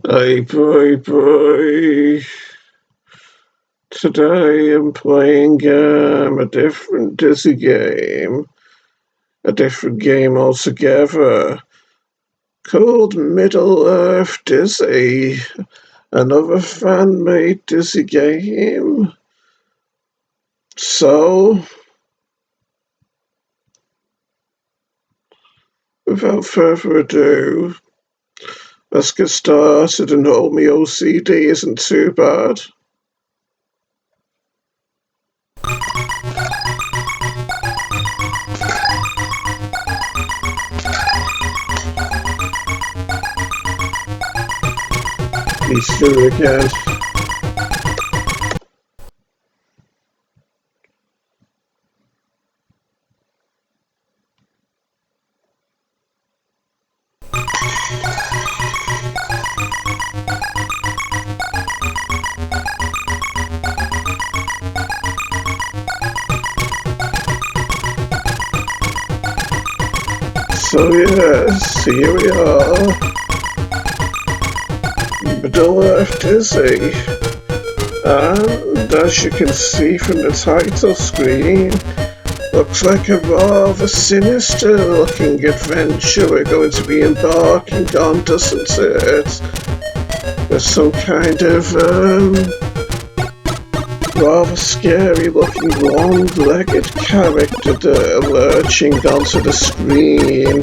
Hey boy, boy. Today I'm playing a different Dizzy game. A different game altogether. Called Middle Earth Dizzy. Another fan-made Dizzy game. So, without further ado, let's get started and hope my OCD isn't too bad. He's through again. So yes, here we are. Middle Earth Dizzy. And as you can see from the title screen, looks like a rather sinister looking adventure we're going to be embarking on, doesn't it? There's some kind of rather scary looking long-legged character lurching onto the screen,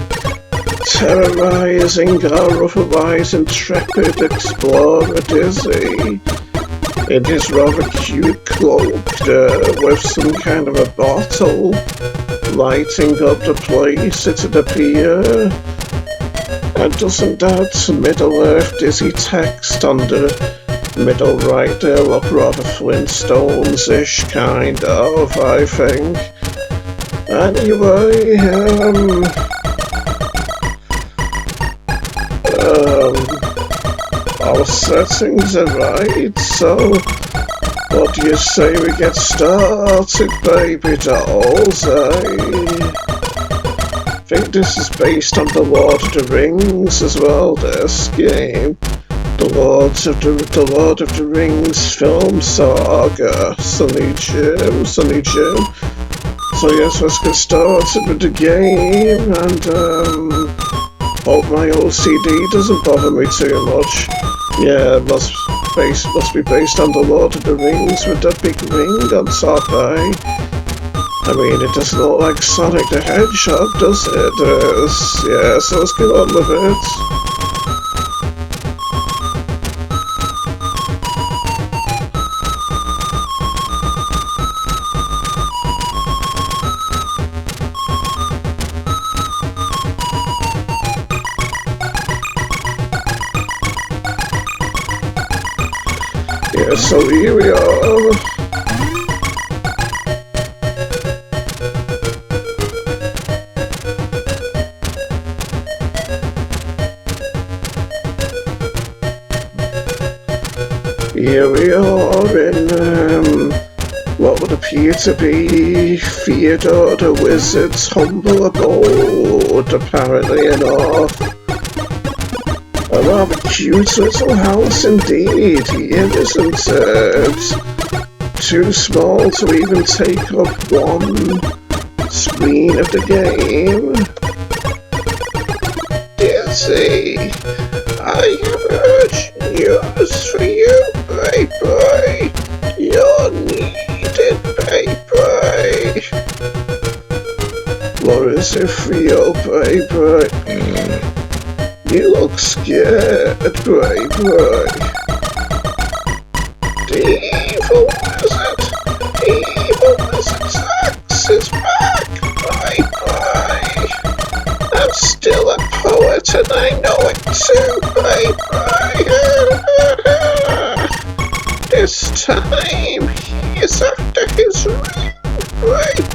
terrorizing our otherwise intrepid explorer Dizzy. It is rather cute cloaked with some kind of a bottle lighting up the place, it'd appear. And doesn't that Middle Earth Dizzy text on the middle right there look rather Flintstones-ish, kind of, I think. Anyway, our settings are right, so what do you say we get started, baby dolls, eh? I think this is based on the Lord of the Rings as well, this game. The Lord of the Rings film saga. Sonny Jim. So yes, let's get started with the game, and hope my OCD doesn't bother me too much. Yeah, it must be based on the Lord of the Rings with that big ring on top, eh? I mean, it doesn't look like Sonic the Hedgehog, does it? Yeah, so let's get on with it. Yeah, so here we are. Here we are in what would appear to be Theodore the Wizard's humble abode, apparently enough. A rather cute little house indeed here, isn't it? Too small to even take up one screen of the game. Dizzy, I have urgent news for you, baby. You're needed, baby. What is it for you, baby? You look scared, baby. The evil wizard's axe is back, baby. I'm still a poet and I know it too, baby. This time, he is after his ring, baby.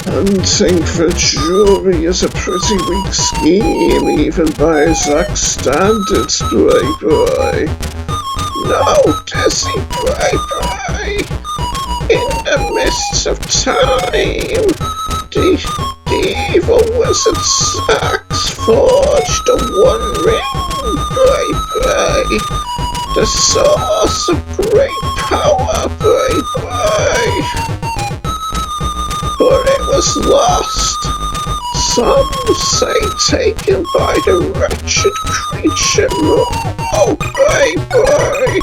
Hunting for jewelry is a pretty weak scheme, even by Zack's standards, baby. No, Dizzy, baby. In the mists of time, the evil wizard's axe forged the One Ring, baby. The source of great power, baby. But it was lost. Some say taken by the wretched creature, oh baby,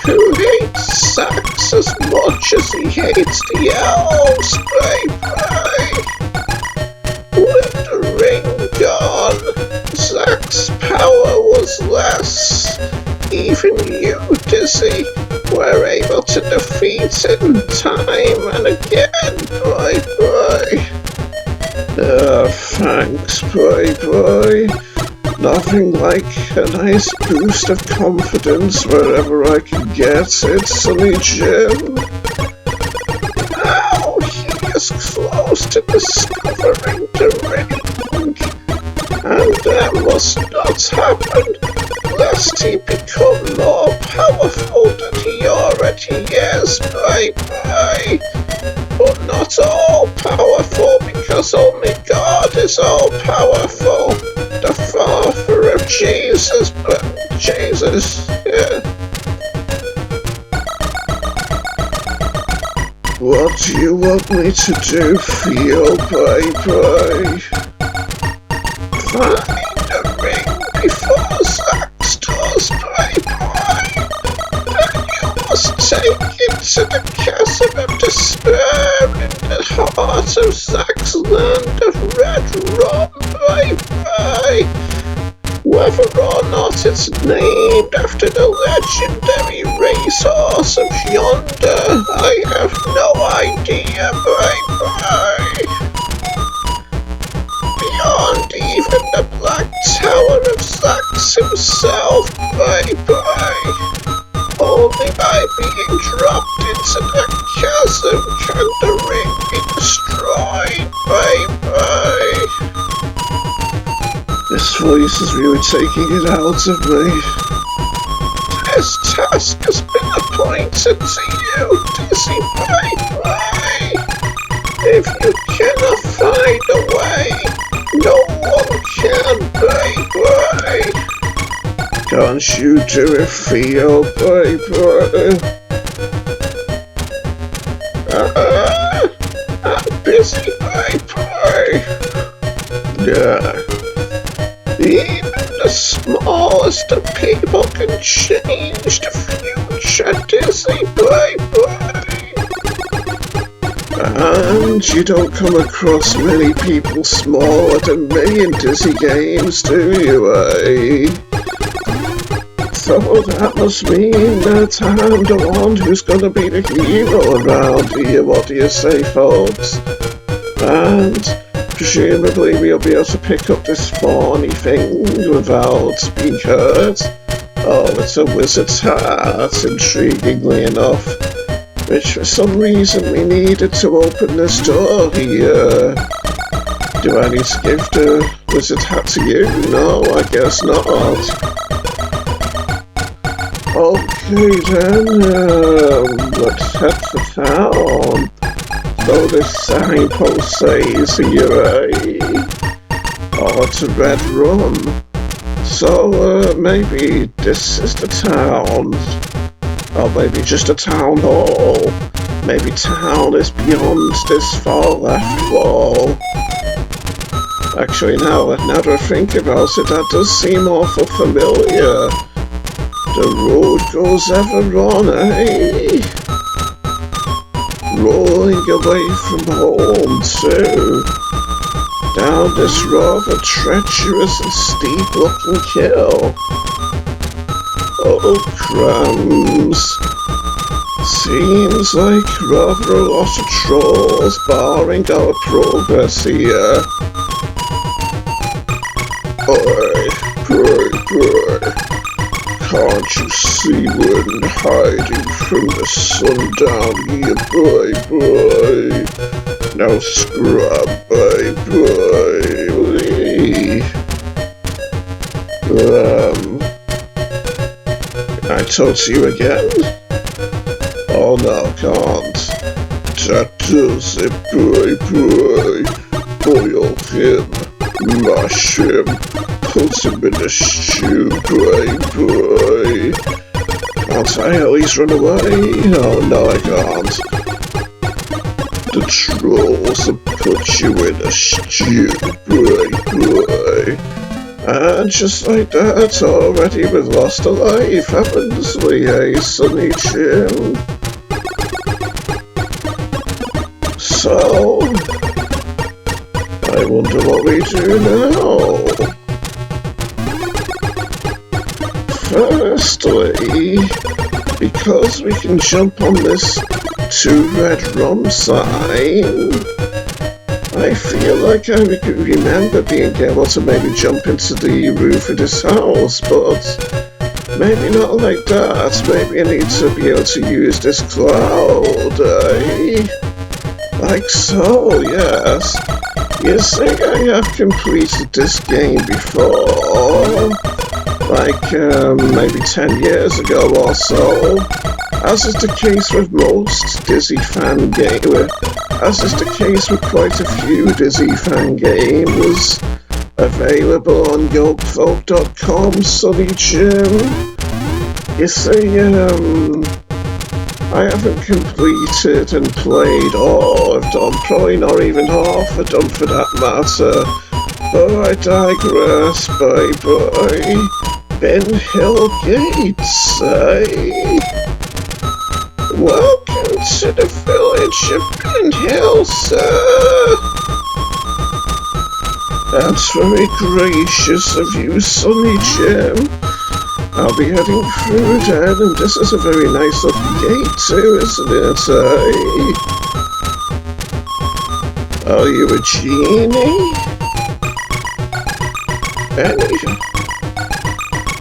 who hates Zax as much as he hates the elves, baby. With the ring gone, Zax's power was less. Even you, Dizzy, were able to defeat him time and again, baby. Thanks, baby. Nothing like a nice boost of confidence wherever I can get it, Sonny Jim. Now he is close to discovering the ring, and that must not happen, lest he become more powerful than he already is, baby. But not all powerful, because only God is all powerful. The Father of Jesus, but Jesus, yeah. What do you want me to do for you, baby? Find the ring before Zax does, baby. Then you must take it to the chasm of despair in the heart of Zax's land of red rum, baby. Whether or not it's named after the legendary racehorse of yonder, I have no idea, baby. Beyond even the Black Tower of Zax himself, baby. Only by being dropped into the chasm can the ring be destroyed, baby. This voice is really taking it out of me. This task has been appointed to you, Dizzy, baby. If you cannot find a way, no one can, baby. Can't you do it for your baby? I'm busy, baby. Yeah. Even the smallest of people can change the future, Dizzy, baby. And you don't come across many people smaller than me in Dizzy games, do you, eh? So that must mean that I'm the one who's gonna be the hero around here, what do you say, folks? And presumably we'll be able to pick up this thorny thing without being hurt. Oh, it's a wizard's hat, intriguingly enough. Which for some reason we needed to open this door here. Do I need to give the wizard's hat to you? No, I guess not. Okay then, let's head for town. So this signpost says here, oh, it's a red room. So maybe this is the town. Or maybe just a town hall. Maybe town is beyond this far left wall. Actually, now that I think about it, that does seem awful familiar. The road goes ever on, eh? Rolling away from home, too. Down this rather treacherous and steep-looking hill. Oh, crumbs. Seems like rather a lot of trolls barring our progress here. Oi, boy. Can't you see we're hiding from the sun down here, boy? Now scrub, boy. Can I talk to you again? Oh no, can't. That does it, boy. Boil him, mash him, put him in a stew, boy. Can't I at least run away? Oh, no, I can't. The trolls have put you in a stew, boy. And just like that, already we've lost a life, haven't we, hey, Sonny Jim? So, I wonder what we do now. Firstly, because we can jump on this 2 red run sign, I feel like I remember being able to maybe jump into the roof of this house, but maybe not like that. Maybe I need to be able to use this cloud, eh? Like so, yes. You see, I have completed this game before, like maybe 10 years ago or so. As is the case with most Dizzy fan games, as is the case with quite a few Dizzy fan games available on yokefolk.com, Sonny Jim. You see, I haven't completed and played all I've done, probably not even half I've done for that matter. But I digress, bye-bye. Ben Hill Gates, eh? Welcome to the village of Ben Hill, sir. That's very gracious of you, Sonny Jim. I'll be heading through then, and this is a very nice looking gate too, isn't it, eh? Are you a genie?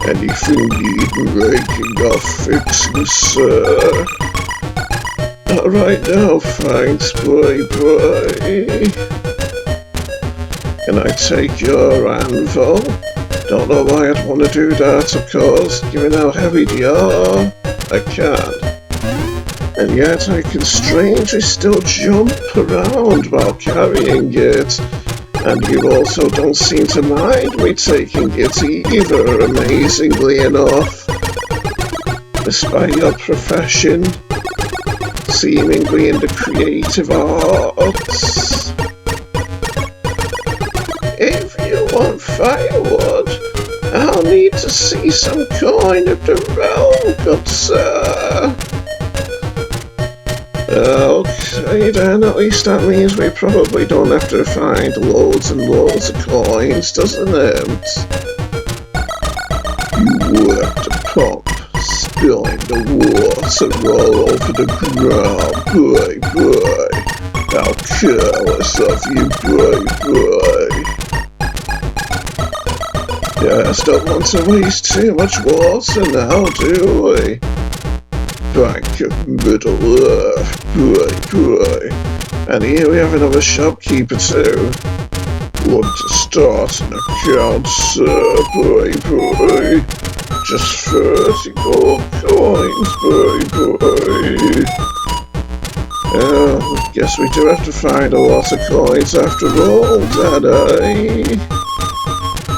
Anything need breaking or fixing, sir? Alright now, thanks, boy. Can I take your anvil? Don't know why I'd want to do that, of course, given how heavy they are. I can. And yet I can strangely still jump around while carrying it. And you also don't seem to mind me taking it either, amazingly enough. Despite your profession, seemingly in the creative arts. If you want firewood, I'll need to see some coin of the realm, good sir. Okay then, at least that means we probably don't have to find loads and loads of coins, doesn't it? You work the pump, spilling the water all over the ground, boy. How careless of you, boy. Yes, don't want to waste too much water now, do we? Bank of Middle Earth, boy. And here we have another shopkeeper too. Want to start an account, sir, boy. Just 30 gold coins, boy. Guess we do have to find a lot of coins after all, then, eh?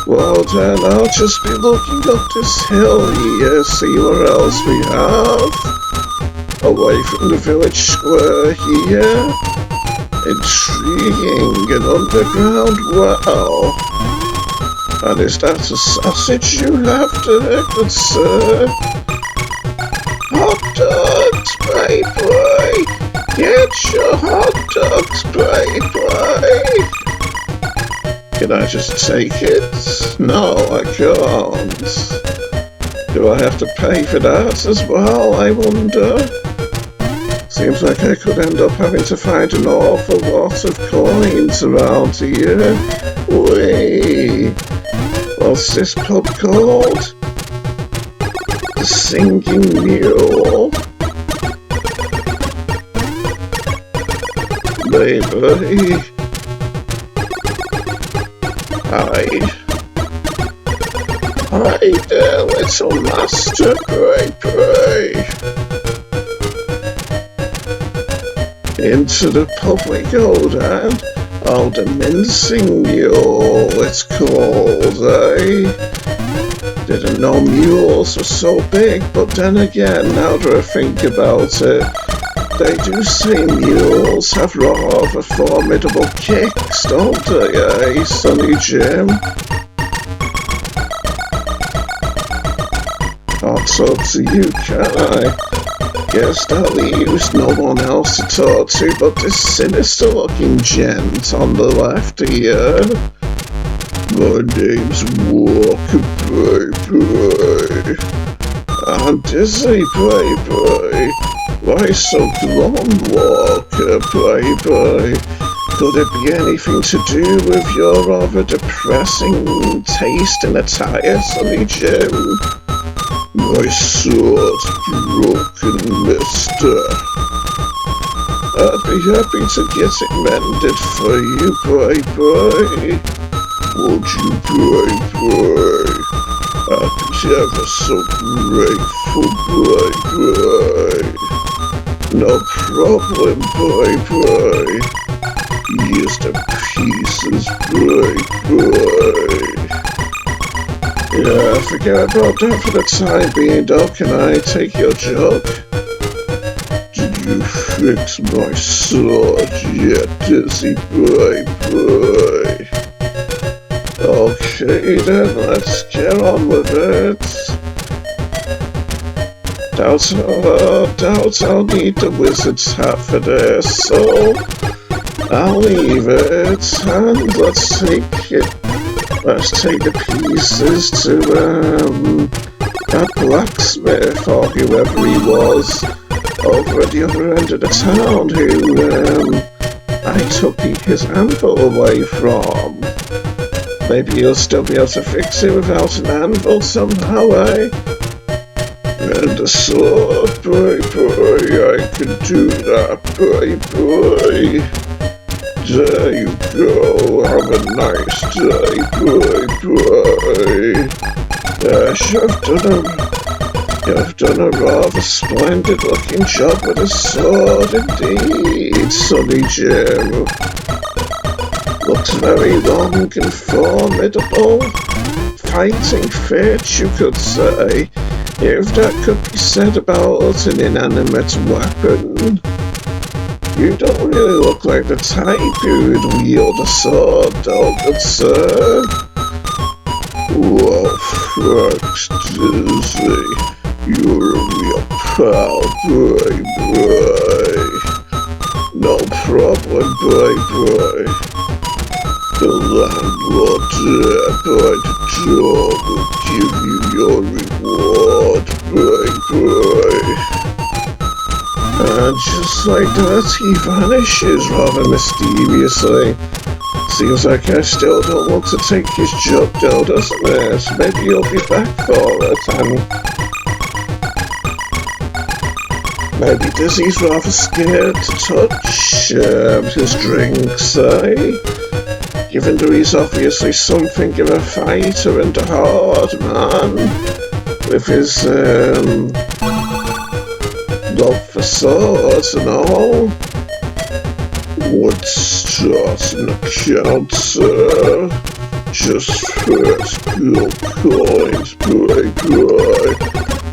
Well then, I'll just be looking up this hill here, see what else we have. Away from the village square here. Intriguing, an underground well. And is that a sausage you have there, good sir? Hot dogs, boy. Get your hot dogs, boy. Can I just take it? No, I can't. Do I have to pay for that as well, I wonder? Seems like I could end up having to find an awful lot of coins around here. Wait, what's this pub called? The Singing Mule? Maybe. Hi there, little master, pray. Into the pub we go then. Oh, the mincing mule, it's called, eh? Didn't know mules were so big, but then again, now that I think about it, they do say mules have rather formidable kicks, don't they, eh, Sonny Jim? I'll talk to you, can I? Guess that leaves no one else to talk to but this sinister-looking gent on the left here. My name's Walker Baby. I'm dizzy, baby. Why so glum, Walker Baby? Could it be anything to do with your rather depressing taste in attire, Sonny Jim? My sword's broken, mister. I'd be happy to get it mended for you, baby. Would you, baby? I'd be ever so grateful, baby. No problem, baby. Here's the pieces, baby. Yeah, forget about that for the time being, though. Can I take your job? Did you fix my sword yet, dizzy baby? Okay then, let's get on with it. Doubt I'll need the wizard's hat for this, so I'll leave it, and let's take the pieces to that blacksmith or whoever he was over at the other end of the town who I took his anvil away from. Maybe he'll still be able to fix it without an anvil somehow, eh? And a sword, baby, I can do that, baby. There you go, have a nice day, baby. Yes, you've done a rather splendid looking job with a sword indeed, Sonny Jim. Looks very long and formidable. Fighting fit, you could say, if that could be said about an inanimate weapon. You don't really look like the type who'd wield a sword, though, good sir. Well, thanks, Dizzy. You're a real pal, baby. No problem, baby. The landlord by the door will give you your reward, baby. And just like that, he vanishes rather mysteriously. Seems like I still don't want to take his job though, doesn't it? Maybe he'll be back for it, and maybe Dizzy's rather scared to touch his drinks, eh? Given that he's obviously something of a fighter and a hard man, with his love for swords and all. What's starting the counter? Just first gold coins, baby.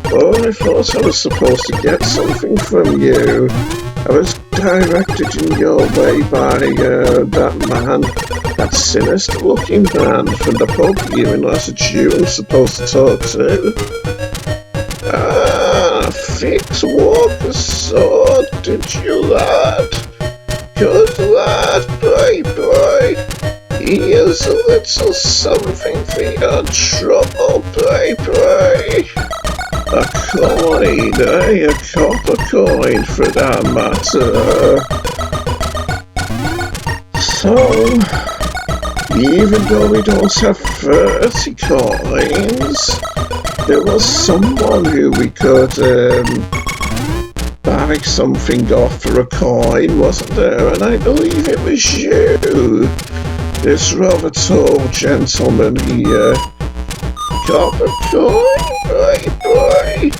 Oh, I thought I was supposed to get something from you. I was directed in your way by that man, that sinister-looking man from the pub here in Massachusetts, supposed to talk to. Fix Walker's sword, did you, lad? Good lad, baby. Here's a little something for your trouble, baby. A coin, eh? A copper coin for that matter. So, even though we don't have 30 coins, there was someone who we could buy something off for a coin, wasn't there? And I believe it was you, this rather tall gentleman here. Copper coin, baby.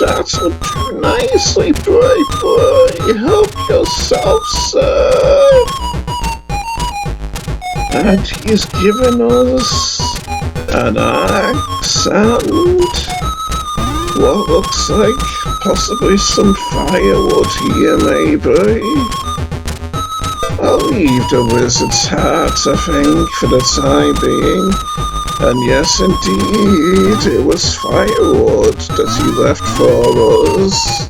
That'll do nicely, baby. Help yourself, sir. And he's given us an axe and what looks like possibly some firewood here, maybe. I'll leave the wizard's hat, I think, for the time being. And yes, indeed, it was firewood that he left for us.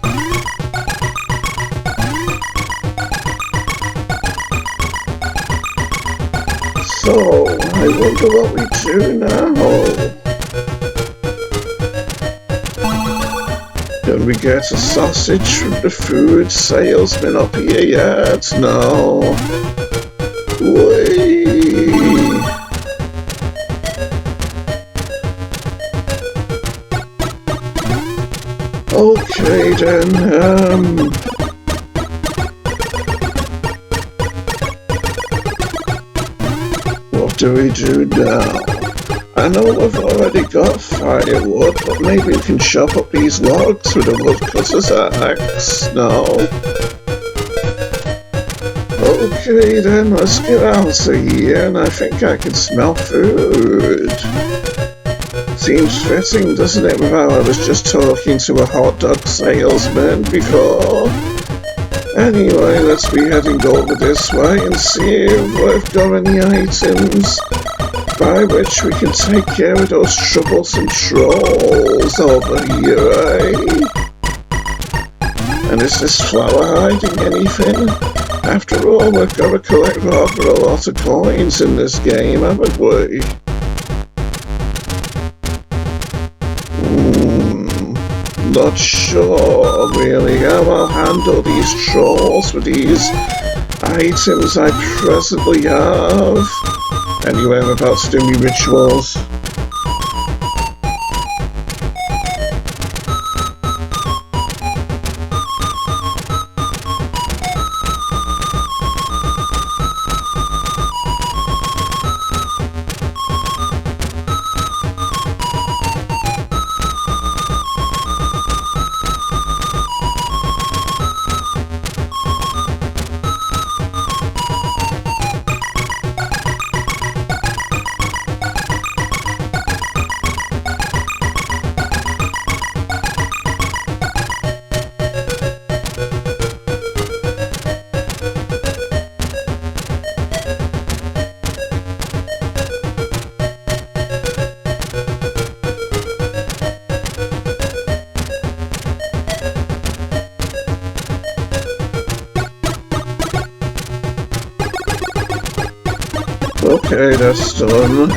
So, I wonder what we do now. Can we get a sausage from the food salesman up here yet? No. Whee! Okay then, what do we do now? I know we've already got firewood, but maybe we can chop up these logs with a woodcutter's axe. No? Okay then, let's get out of here, and I think I can smell food. Seems fitting, doesn't it, with how I was just talking to a hot dog salesman before? Anyway, let's be heading over this way and see if we've got any items by which we can take care of those troublesome trolls over here, eh? And is this flower hiding anything? After all, we've got to collect rather a lot of coins in this game, haven't we? Not sure, really, how I'll handle these trolls with these items I presently have. Anyway, I'm about to do my rituals. Okay, that's done.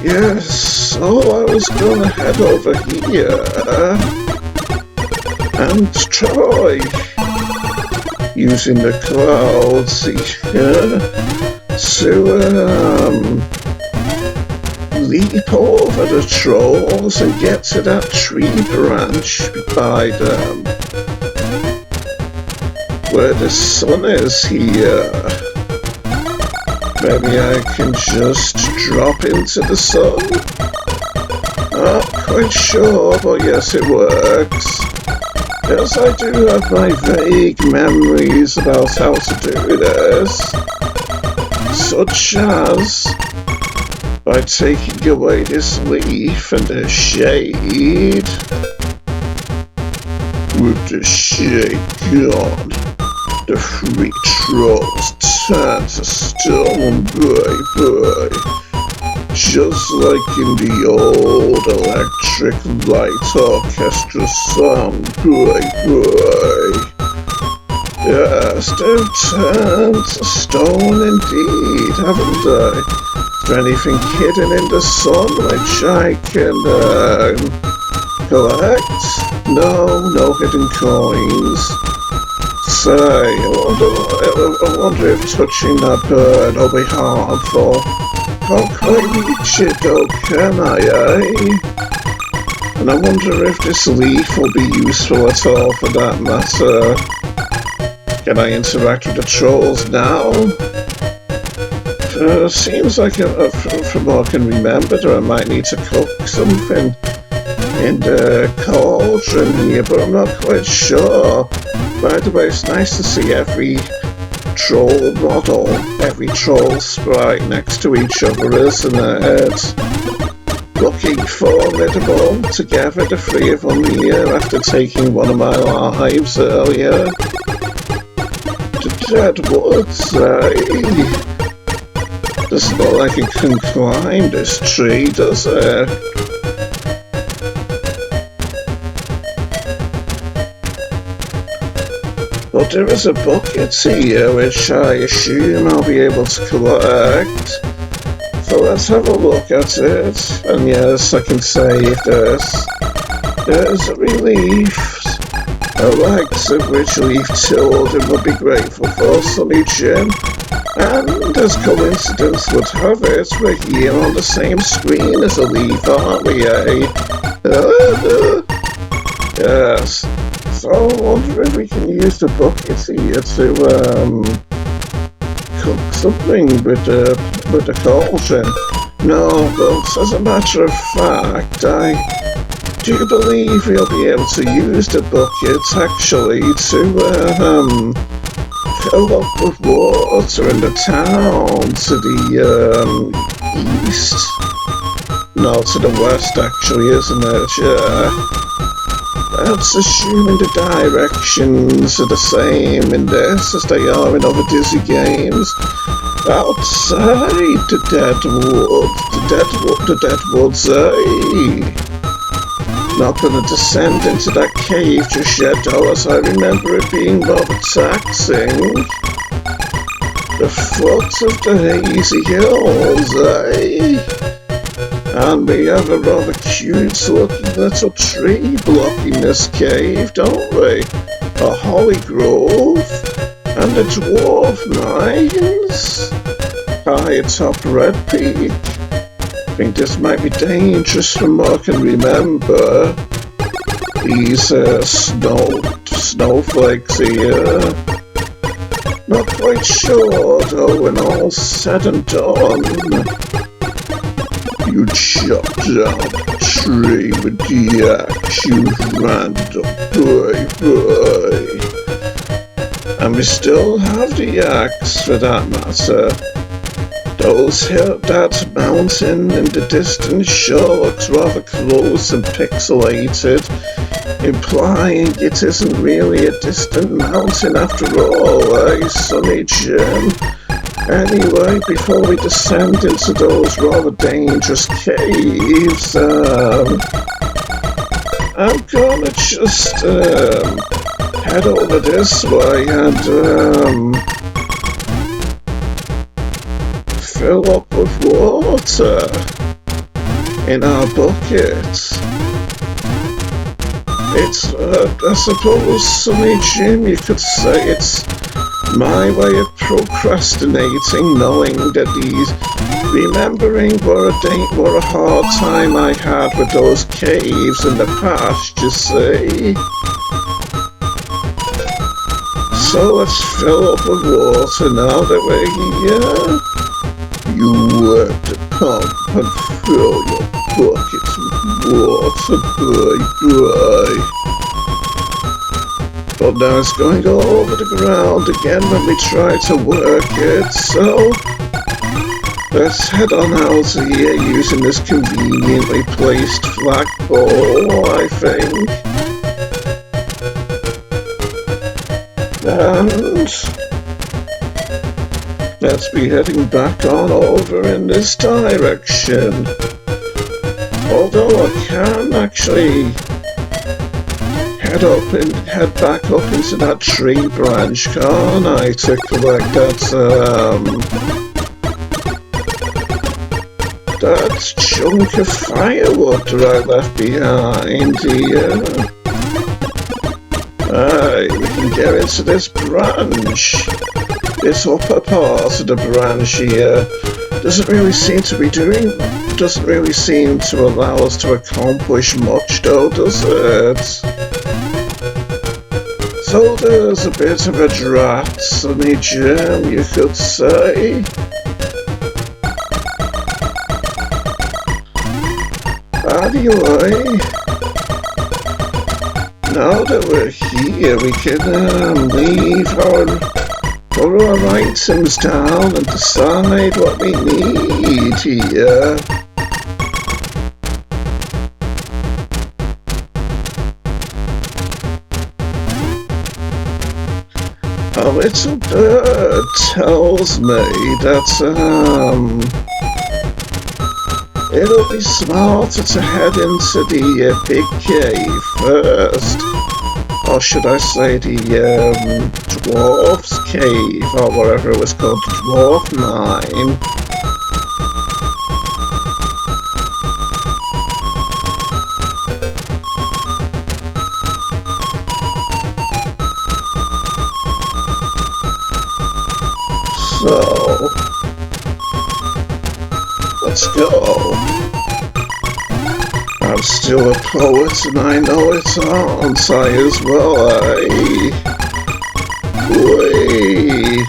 Yes, so I was gonna head over here and try using the clouds to leap over the trolls and get to that tree branch by them. Where the sun is here. Maybe I can just drop into the sun? Not quite sure, but yes, it works. Yes, I do have my vague memories about how to do this. Such as by taking away this leaf and the shade. With the shade gone, the three trolls turn to stone, boy. Just like in the old Electric Light Orchestra song, boy. Yes, they've turned to stone indeed, haven't they? Is there anything hidden in the sun which I can collect? No hidden coins. Say, I wonder if touching that bird will be harmful. Can't quite reach it though, can I, eh? And I wonder if this leaf will be useful at all for that matter. Can I interact with the trolls now? Seems like, from what I can remember, that I might need to cook something in the cauldron here, but I'm not quite sure. By the way, it's nice to see every troll model. Every troll sprite next to each other, isn't it? Looking formidable. Together, the three of them here after taking one of my lives earlier. The dead woods, doesn't look like it can climb this tree, does it? But there is a bucket here which I assume I'll be able to collect. So let's have a look at it. And yes, I can save this. There's a relief. A likes of which Leaf Children would be grateful for, Sunny Jim. And as coincidence would have it, we're here on the same screen as a Leaf, aren't we, eh? Yes. So I wonder if we can use the bucket here to cook something with the cauldron. No, but as a matter of fact, I do believe we'll be able to use the bucket actually to fill up with water in the town to the east. No, to the west actually, isn't it? Yeah. That's assuming the directions are the same in this as they are in other Dizzy games. Outside the dead woods, eh? Not gonna descend into that cave just yet, though, as I remember it being rather taxing. The foot of the hazy hills, eh? And we have a rather cute looking little tree blocking this cave, don't we? A holly grove and a dwarf mines high atop Red Peak. I think this might be dangerous from what I can remember. These snowflakes here. Not quite sure though when all's said and done. You chopped down the tree with the axe, you random boy. And we still have the axe for that matter. That mountain in the distance sure looks rather close and pixelated, implying it isn't really a distant mountain after all, eh, Sunny Jim? Anyway, before we descend into those rather dangerous caves, I'm gonna just head over this way and fill up with water in our bucket. It's, I suppose, Sunny Jim, you could say it's my way of procrastinating, knowing that remembering what a hard time I had with those caves in the past, you see. So let's fill up with water now that we're here. You work the pump and fill your bucket with water, boy. But now it's going all over the ground again when we try to work it, so let's head on out of here using this conveniently placed flagpole, I think. And let's be heading back on over in this direction. Although I can actually head back up into that tree branch, can't I, to collect that chunk of firewood that I left behind here. Aye, we can get into this branch. This upper part of the branch here doesn't really seem to allow us to accomplish much though, does it? So there's a bit of a drought, Sunny Jim, you could say. Anyway, now that we're here, we can leave our put our items down and decide what we need here. A little bird tells me that, it'll be smarter to head into the big cave first. Or should I say the dwarf's cave, or whatever it was called, the dwarf mine. So, let's go. I'm still a poet and I know it, aren't I, as well, eh? Whee!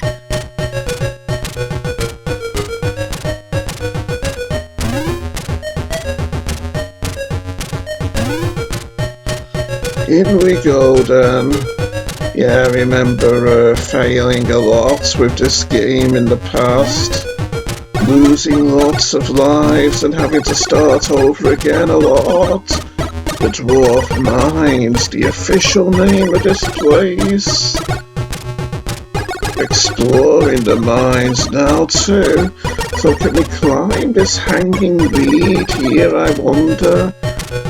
In we go then. Yeah, I remember failing a lot with this game in the past. Losing lots of lives and having to start over again a lot. The Dwarf Mines, the official name of this place. Exploring the mines now too. So can we climb this hanging reed here, I wonder?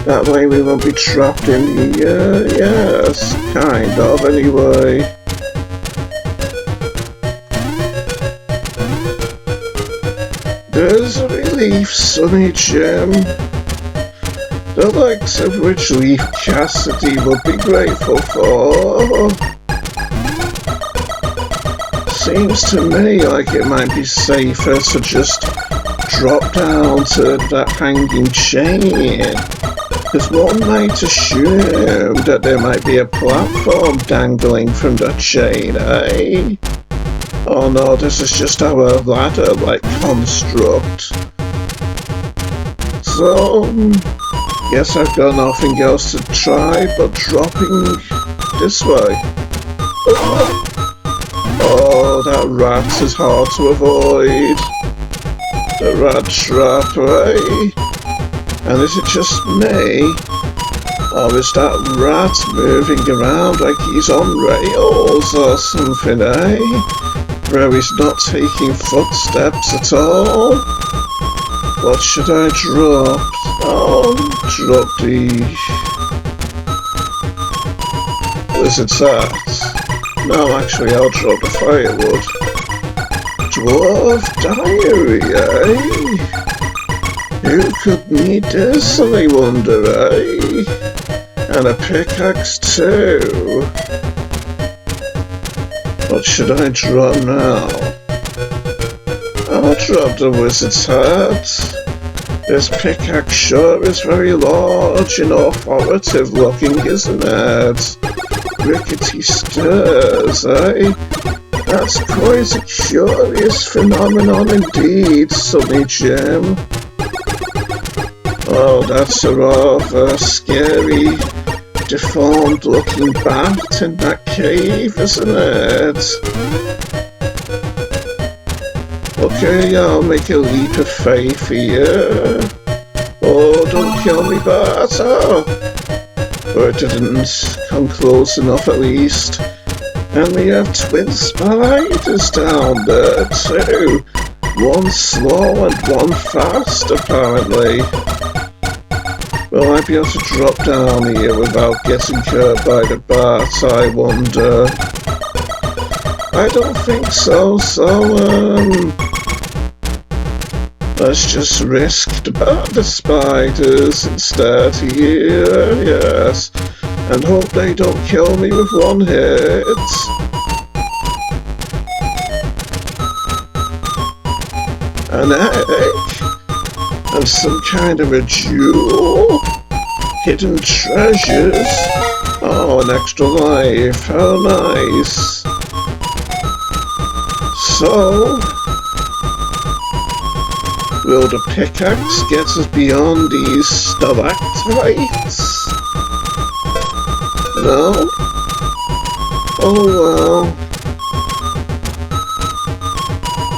That way we won't be trapped in here. Yes, kind of anyway. There's a relief, Sonny Jim. The likes of which Leaf Cassidy would be grateful for. Seems to me like it might be safer to just drop down to that hanging chain. Because one might assume that there might be a platform dangling from that chain, eh? Oh no, this is just our ladder-like construct. So, guess I've got nothing else to try but dropping this way. Oh, that rat is hard to avoid. The rat trap, eh? And is it just me? Or is that rat moving around like he's on rails or something, eh? Where he's not taking footsteps at all? What should I drop? Oh, drop the lizard's hat. No, actually I'll drop the firewood. Dwarf diary, eh? Who could need this, I wonder, eh? And a pickaxe too. What should I drop now? I'll drop the wizard's hat. This pickaxe sure is very large and authoritative looking, isn't it? Rickety stairs, eh? That's quite a curious phenomenon indeed, Sonny Jim. Oh, that's a rather scary, deformed-looking bat in that cave, isn't it? Okay, I'll make a leap of faith here. Oh, don't kill me, bat! Oh. Or it didn't come close enough, at least. And we have twin spiders down there, too. One slow and one fast, apparently. Will I be able to drop down here without getting hurt by the bat, I wonder? I don't think so, let's just risk the spiders instead here, yes. And hope they don't kill me with one hit. An egg? And some kind of a jewel? Hidden treasures? Oh, an extra life, how nice. So, will the pickaxe get us beyond these stalactites? No? Oh well.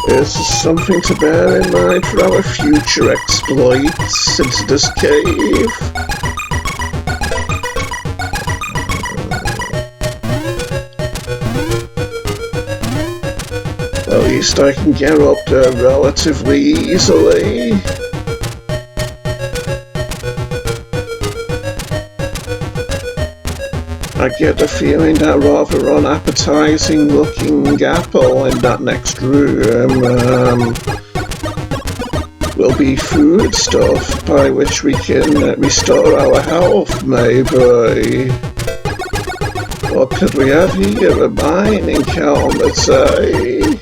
This is something to bear in mind for our future exploits into this cave. At least I can get up there relatively easily. I get the feeling that rather unappetizing looking apple in that next room will be food stuff by which we can restore our health, maybe. What could we have here? A mining helmet, eh?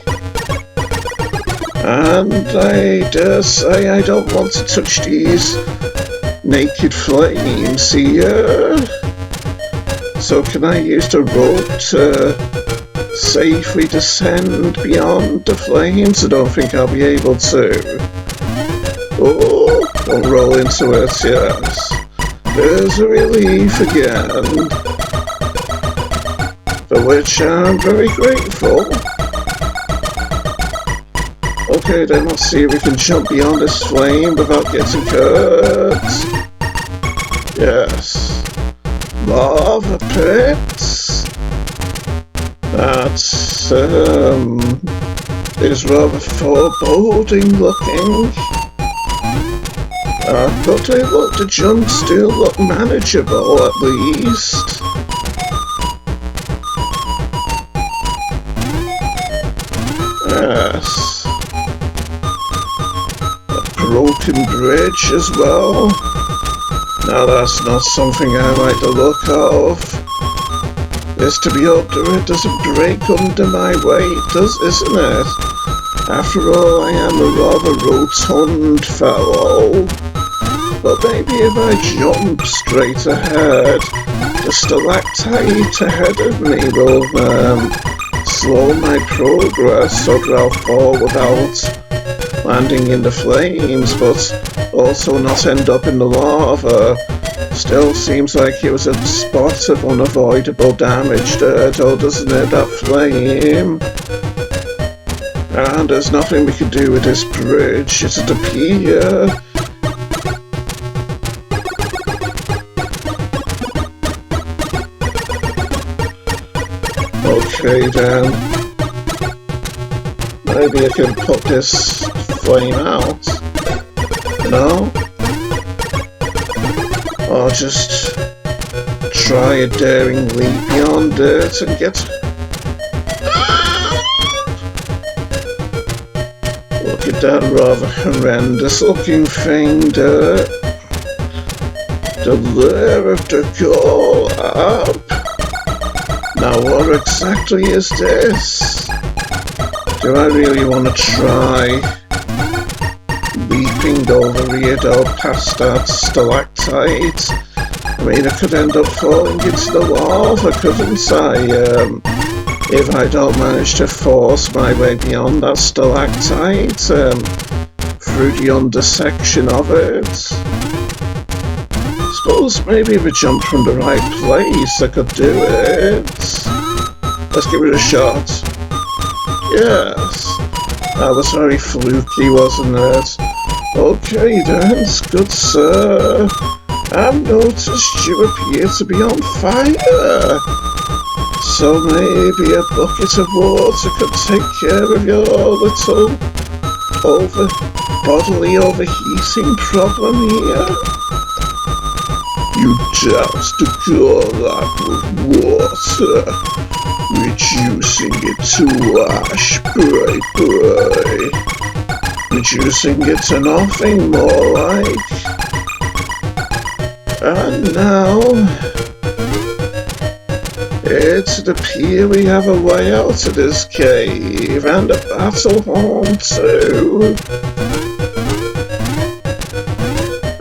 And I dare say I don't want to touch these naked flames here. So can I use the rope to safely descend beyond the flames? I don't think I'll be able to. Oh, don't roll into it, yes. There's a relief again, for which I'm very grateful. Okay, then let's see if we can jump beyond this flame without getting hurt. Yes. Lava pits. That is rather foreboding looking. But the jumps still look manageable at least. Yes. A broken bridge as well. Now that's not something I like the look of. Is to be up there, it doesn't break under my weight, isn't it? After all, I am a rather rotund fellow. But maybe if I jump straight ahead, the stalactite ahead of me will slow my progress so that I'll fall without landing in the flames, but also not end up in the lava. Still seems like it was a spot of unavoidable damage there, though, doesn't it, that flame? And there's nothing we can do with this bridge. Is it a pier? Okay then. Maybe I can put this flame out. No? Or just try a daring leap beyond it and get... Look at that rather horrendous looking thing there. The lair of the goal up. Now what exactly is this? Do I really want to try leaping over here though past that stalactite? I mean, I could end up falling into the lava, couldn't I? If I don't manage to force my way beyond that stalactite through the undersection of it. Suppose maybe if I jump from the right place I could do it. Let's give it a shot. Yes. That was very fluky, wasn't it? Okay then, good sir. I've noticed you appear to be on fire. So maybe a bucket of water could take care of your little bodily overheating problem here. You douse the girl up with water, reducing it to ash, pray. Reducing it to nothing more like. And now, it's the pier. We have a way out of this cave, and a battle horn too.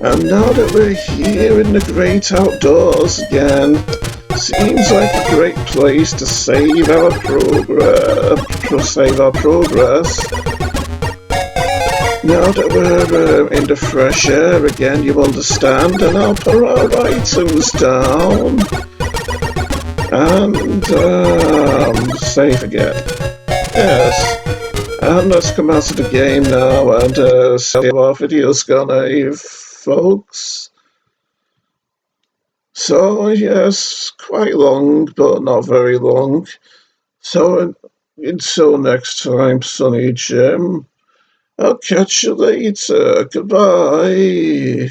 And now that we're here in the great outdoors again, seems like a great place to save our progress. Now that we're in the fresh air again, you understand, and I'll put our items down. And save again. Yes. And let's come out of the game now and see how our video's gonna, folks. So, yes, quite long, but not very long. So, until next time, Sonny Jim, I'll catch you later. Goodbye.